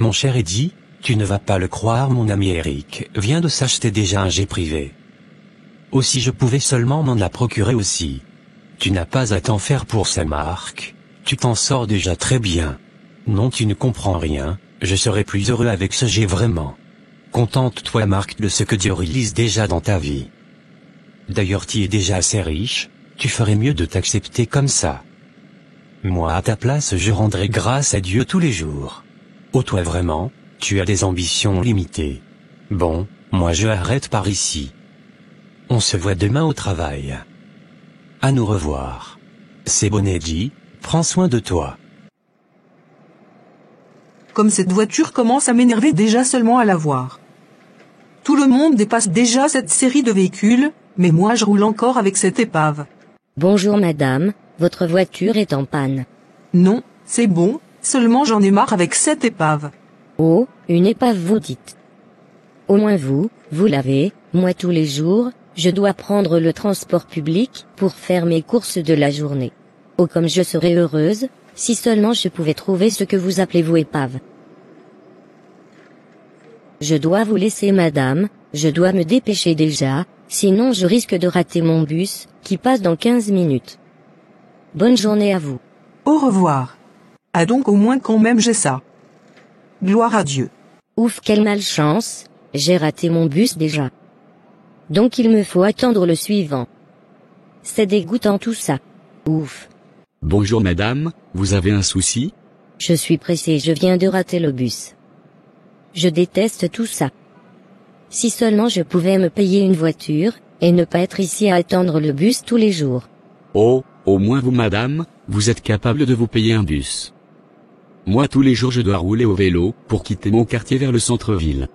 Mon cher Eddie, tu ne vas pas le croire, mon ami Eric vient de s'acheter déjà un jet privé. Aussi je pouvais seulement m'en la procurer aussi. Tu n'as pas à t'en faire pour sa marque, tu t'en sors déjà très bien. Non, tu ne comprends rien, je serai plus heureux avec ce jet vraiment. Contente-toi Marc de ce que Dieu réalise déjà dans ta vie. D'ailleurs tu es déjà assez riche, tu ferais mieux de t'accepter comme ça. Moi à ta place je rendrai grâce à Dieu tous les jours. Oh toi vraiment, tu as des ambitions limitées. Bon, moi je arrête par ici. On se voit demain au travail. À nous revoir. C'est bon Eddie, prends soin de toi. Comme cette voiture commence à m'énerver déjà seulement à la voir. Tout le monde dépasse déjà cette série de véhicules, mais moi je roule encore avec cette épave. Bonjour madame, votre voiture est en panne. Non, c'est bon, seulement j'en ai marre avec cette épave. Oh, une épave vous dites. Au moins vous l'avez, moi tous les jours, je dois prendre le transport public pour faire mes courses de la journée. Oh comme je serais heureuse, si seulement je pouvais trouver ce que vous appelez vous épave. Je dois vous laisser madame, je dois me dépêcher déjà, sinon je risque de rater mon bus, qui passe dans 15 minutes. Bonne journée à vous. Au revoir. Ah donc au moins quand même j'ai ça. Gloire à Dieu. Ouf quelle malchance, j'ai raté mon bus déjà. Donc il me faut attendre le suivant. C'est dégoûtant tout ça. Ouf. Bonjour madame, vous avez un souci? Je suis pressée, je viens de rater le bus. Je déteste tout ça. Si seulement je pouvais me payer une voiture, et ne pas être ici à attendre le bus tous les jours. Oh, au moins vous madame, vous êtes capable de vous payer un bus. Moi tous les jours je dois rouler au vélo, pour quitter mon quartier vers le centre-ville.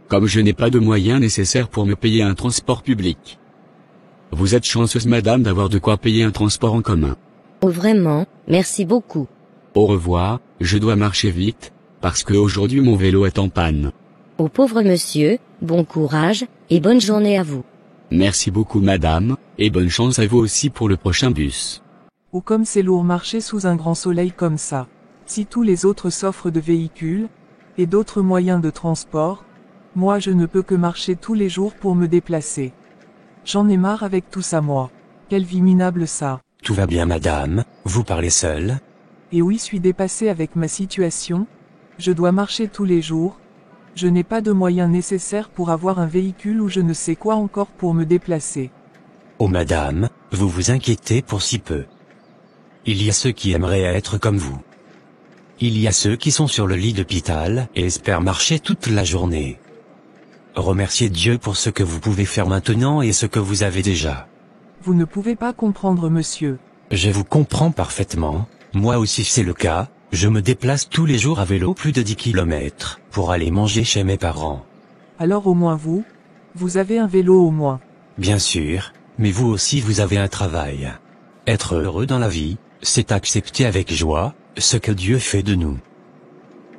Comme je n'ai pas de moyens nécessaires pour me payer un transport public. Vous êtes chanceuse madame d'avoir de quoi payer un transport en commun. Oh vraiment, merci beaucoup. Au revoir, je dois marcher vite, parce que aujourd'hui mon vélo est en panne. Au pauvre monsieur, bon courage, et bonne journée à vous. Merci beaucoup madame, et bonne chance à vous aussi pour le prochain bus. Oh comme c'est lourd marcher sous un grand soleil comme ça. Si tous les autres s'offrent de véhicules, et d'autres moyens de transport, moi je ne peux que marcher tous les jours pour me déplacer. J'en ai marre avec tout ça moi. Quelle vie minable ça. Tout va bien madame, vous parlez seule? Et oui, je suis dépassée avec ma situation. Je dois marcher tous les jours. Je n'ai pas de moyens nécessaires pour avoir un véhicule ou je ne sais quoi encore pour me déplacer. Oh madame, vous vous inquiétez pour si peu. Il y a ceux qui aimeraient être comme vous. Il y a ceux qui sont sur le lit d'hôpital et espèrent marcher toute la journée. Remerciez Dieu pour ce que vous pouvez faire maintenant et ce que vous avez déjà. Vous ne pouvez pas comprendre monsieur. Je vous comprends parfaitement, moi aussi c'est le cas, je me déplace tous les jours à vélo plus de 10 km pour aller manger chez mes parents. Alors au moins vous avez un vélo au moins. Bien sûr, mais vous aussi vous avez un travail. Être heureux dans la vie, c'est accepter avec joie ce que Dieu fait de nous.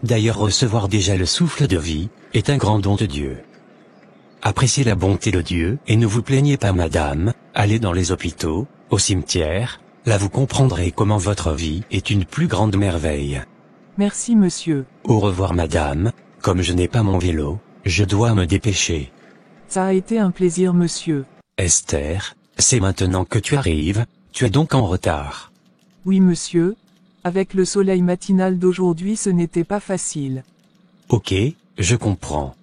D'ailleurs recevoir déjà le souffle de vie est un grand don de Dieu. Appréciez la bonté de Dieu et ne vous plaignez pas madame, allez dans les hôpitaux, au cimetière, là vous comprendrez comment votre vie est une plus grande merveille. Merci monsieur. Au revoir madame, comme je n'ai pas mon vélo, je dois me dépêcher. Ça a été un plaisir monsieur. Esther, c'est maintenant que tu arrives, tu es donc en retard. Oui monsieur, avec le soleil matinal d'aujourd'hui ce n'était pas facile. Ok, je comprends.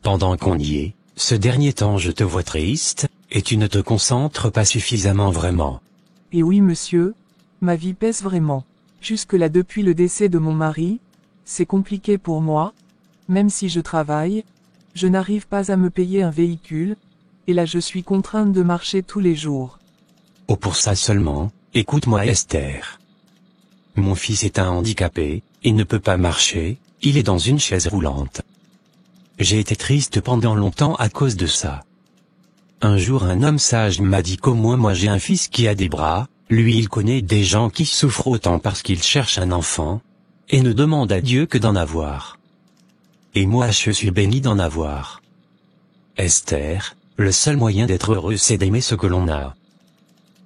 Pendant qu'on y est, ce dernier temps je te vois triste, et tu ne te concentres pas suffisamment vraiment. Et oui monsieur, ma vie pèse vraiment. Jusque-là depuis le décès de mon mari, c'est compliqué pour moi, même si je travaille, je n'arrive pas à me payer un véhicule, et là je suis contrainte de marcher tous les jours. Oh pour ça seulement, écoute-moi Esther. Mon fils est un handicapé, il ne peut pas marcher, il est dans une chaise roulante. J'ai été triste pendant longtemps à cause de ça. Un jour un homme sage m'a dit qu'au moins moi j'ai un fils qui a des bras, lui il connaît des gens qui souffrent autant parce qu'ils cherchent un enfant, et ne demandent à Dieu que d'en avoir. Et moi je suis béni d'en avoir. Esther, le seul moyen d'être heureux c'est d'aimer ce que l'on a.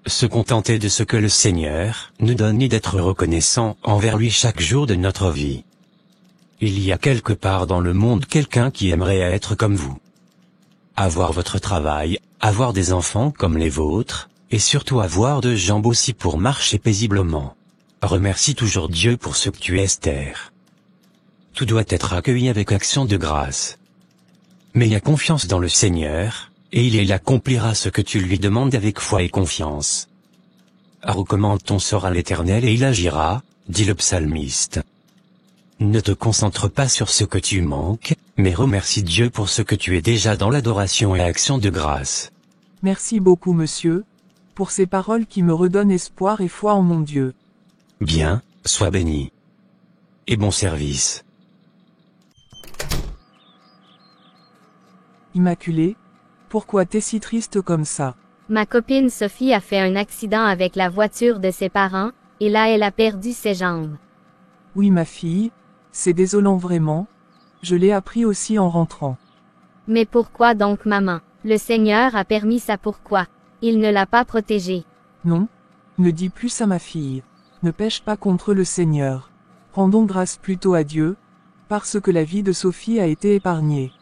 Se contenter de ce que le Seigneur nous donne et d'être reconnaissant envers lui chaque jour de notre vie. Il y a quelque part dans le monde quelqu'un qui aimerait être comme vous. Avoir votre travail, avoir des enfants comme les vôtres, et surtout avoir deux jambes aussi pour marcher paisiblement. Remercie toujours Dieu pour ce que tu es, Esther. Tout doit être accueilli avec action de grâce. Mais aie confiance dans le Seigneur, et il accomplira ce que tu lui demandes avec foi et confiance. Recommande ton sort à l'Éternel et il agira, dit le psalmiste. Ne te concentre pas sur ce que tu manques, mais remercie Dieu pour ce que tu es déjà dans l'adoration et action de grâce. Merci beaucoup monsieur, pour ces paroles qui me redonnent espoir et foi en mon Dieu. Bien, sois béni. Et bon service. Immaculée, pourquoi t'es si triste comme ça? Ma copine Sophie a fait un accident avec la voiture de ses parents, et là elle a perdu ses jambes. Oui ma fille, c'est désolant vraiment. Je l'ai appris aussi en rentrant. Mais pourquoi donc maman? Le Seigneur a permis ça pourquoi? Il ne l'a pas protégée. Non, ne dis plus ça ma fille. Ne pêche pas contre le Seigneur. Rendons grâce plutôt à Dieu, parce que la vie de Sophie a été épargnée.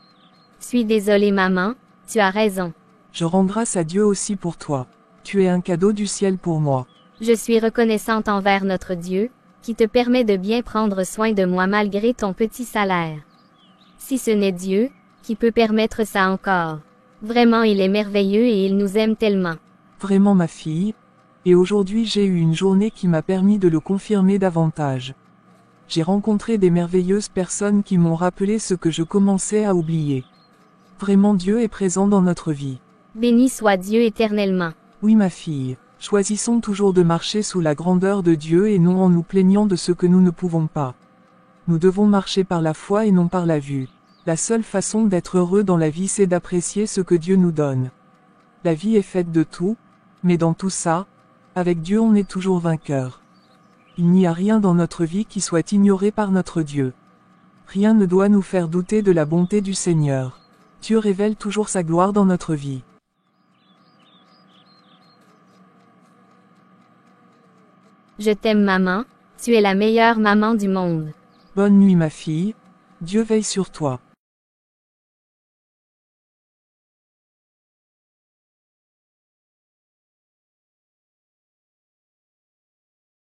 Suis désolée maman, tu as raison. Je rends grâce à Dieu aussi pour toi. Tu es un cadeau du ciel pour moi. Je suis reconnaissante envers notre Dieu, qui te permet de bien prendre soin de moi malgré ton petit salaire. Si ce n'est Dieu, qui peut permettre ça encore? Vraiment il est merveilleux et il nous aime tellement. Vraiment ma fille. Et aujourd'hui j'ai eu une journée qui m'a permis de le confirmer davantage. J'ai rencontré des merveilleuses personnes qui m'ont rappelé ce que je commençais à oublier. Vraiment Dieu est présent dans notre vie. Béni soit Dieu éternellement. Oui ma fille, choisissons toujours de marcher sous la grandeur de Dieu et non en nous plaignant de ce que nous ne pouvons pas. Nous devons marcher par la foi et non par la vue. La seule façon d'être heureux dans la vie c'est d'apprécier ce que Dieu nous donne. La vie est faite de tout, mais dans tout ça, avec Dieu on est toujours vainqueur. Il n'y a rien dans notre vie qui soit ignoré par notre Dieu. Rien ne doit nous faire douter de la bonté du Seigneur. Dieu révèle toujours sa gloire dans notre vie. Je t'aime maman, tu es la meilleure maman du monde. Bonne nuit ma fille, Dieu veille sur toi.